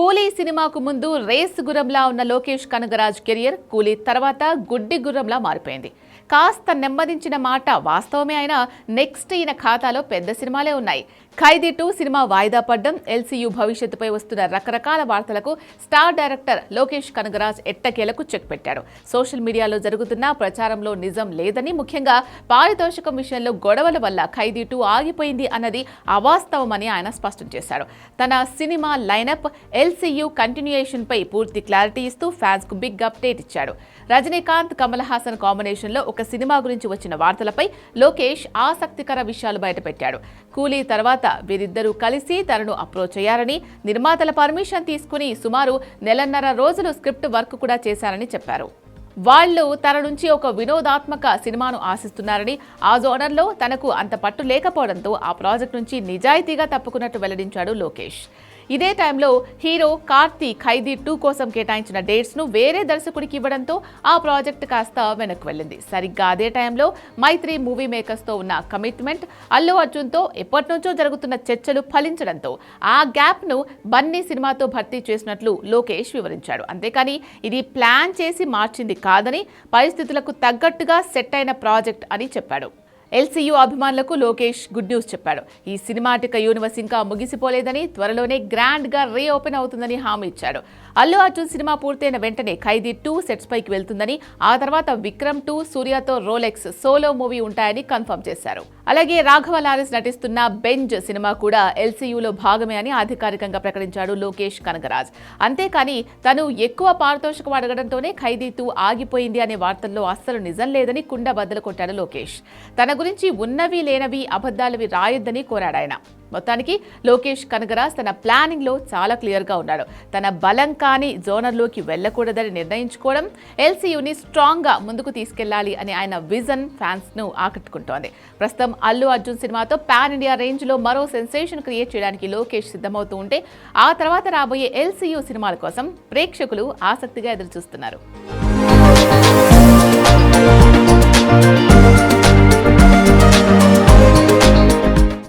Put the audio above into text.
కూలీ సినిమాకు ముందు రేస్ గుర్రంలా ఉన్న లోకేష్ కనగరాజ్ కెరియర్ కూలీ తర్వాత గుడ్డి గుర్రంలా మారిపోయింది. కాస్త నెమ్మదించిన మాట వాస్తవమే అయినా నెక్స్ట్ ఈయన ఖాతాలో పెద్ద సినిమాలే ఉన్నాయి. ఖైదీ 2 సినిమా వాయిదా పడ్డం, ఎల్సీయూ భవిష్యత్తుపై వస్తున్న రకరకాల వార్తలకు స్టార్ డైరెక్టర్ లోకేష్ కనగరాజ్ ఎట్టకేలకు చెక్ పెట్టాడు. సోషల్ మీడియాలో జరుగుతున్న ప్రచారంలో నిజం లేదని, ముఖ్యంగా పారితోషికం విషయంలో గొడవల వల్ల ఖైదీ 2 ఆగిపోయింది అన్నది అవాస్తవమని ఆయన స్పష్టం చేశాడు. తన సినిమా లైనప్, ఎల్సీయూ కంటిన్యూయేషన్ పై పూర్తి క్లారిటీ ఇస్తూ ఫ్యాన్స్ కు బిగ్ అప్డేట్ ఇచ్చాడు. రజనీకాంత్, కమల్ హాసన్ కాంబినేషన్లో ఒక సినిమా గురించి వచ్చిన వార్తలపై లోకేష్ ఆసక్తికర విషయాలు బయటపెట్టాడు. కూలీ తర్వాత వీరిద్దరూ కలిసి తనను అప్రోచ్ అయ్యారని, నిర్మాతల పర్మిషన్ తీసుకుని సుమారు నెలన్నర రోజులు స్క్రిప్ట్ వర్క్ కూడా చేశారని చెప్పారు. వాళ్ళు తన నుంచి ఒక వినోదాత్మక సినిమాను ఆశిస్తున్నారని, ఆ జోనర్లో తనకు అంత పట్టు లేకపోవడంతో ఆ ప్రాజెక్ట్ నుంచి నిజాయితీగా తప్పుకున్నట్టు వెల్లడించాడు లోకేష్. ఇదే టైంలో హీరో కార్తీ ఖైదీ 2 కోసం కేటాయించిన డేట్స్ను వేరే దర్శకుడికి ఇవ్వడంతో ఆ ప్రాజెక్ట్ కాస్త వెనక్కి వెళ్ళింది. సరిగ్గా అదే టైంలో మైత్రి మూవీ మేకర్స్తో ఉన్న కమిట్మెంట్, అల్లు అర్జున్తో ఎప్పటి నుంచో జరుగుతున్న చర్చలు ఫలించడంతో ఆ గ్యాప్ను బన్నీ సినిమాతో భర్తీ చేసినట్లు లోకేష్ వివరించాడు. అంతేకాని ఇది ప్లాన్ చేసి మార్చింది కాదని, పరిస్థితులకు తగ్గట్టుగా సెట్ అయిన ప్రాజెక్ట్ అని చెప్పాడు. ఎల్సీయూ అభిమానులకు లోకేష్ గుడ్ న్యూస్ చెప్పాడు. ఈ సినిమాటిక్ యూనివర్స్ ఇంకా ముగిసిపోలేదని, త్వరలోనే గ్రాండ్ గా రీఓపెన్ అవుతుందని హామీ ఇచ్చాడు. అల్లు అర్జున్ సినిమా పూర్తయిన వెంటనే ఖైదీ 2 సెట్స్ పైకి వెళ్తుందని, ఆ తర్వాత విక్రమ్ 2, సూర్యతో రోలెక్స్ సోలో మూవీ ఉంటాయని కన్ఫర్మ్ చేశారు. అలాగే రాఘవ లారెన్స్ నటిస్తున్న బెంజ్ సినిమా కూడా ఎల్సీయూలో భాగమే అని అధికారికంగా ప్రకటించాడు లోకేష్ కనగరాజ్. అంతేకాని తను ఎక్కువ పారితోషికం అడగడంతోనే ఖైదీ 2 ఆగిపోయింది అనే వార్తల్లో అస్సలు నిజం లేదని కుండ బద్దలు కొట్టాడు లోకేష్. తన గురించి ఉన్నవి లేనవి అబద్ధాలవి రాయొద్దని కోరాడు ఆయన. మొత్తానికి లోకేష్ కనగరాజ్ తన ప్లానింగ్ లో చాలా క్లియర్ గా ఉన్నాడు. తన బలం కాని జోనర్లోకి వెళ్లకూడదని నిర్ణయించుకోవడం, ఎల్సీయూని స్ట్రాంగ్ గా ముందుకు తీసుకెళ్లాలి అని ఆయన విజన్ ఫ్యాన్స్ ను ఆకట్టుకుంటోంది. ప్రస్తుతం అల్లు అర్జున్ సినిమాతో పాన్ ఇండియా రేంజ్ లో మరో సెన్సేషన్ క్రియేట్ చేయడానికి లోకేష్ సిద్ధమవుతూ ఉంటే, ఆ తర్వాత రాబోయే ఎల్సీయూ సినిమాల కోసం ప్రేక్షకులు ఆసక్తిగా ఎదురుచూస్తున్నారు.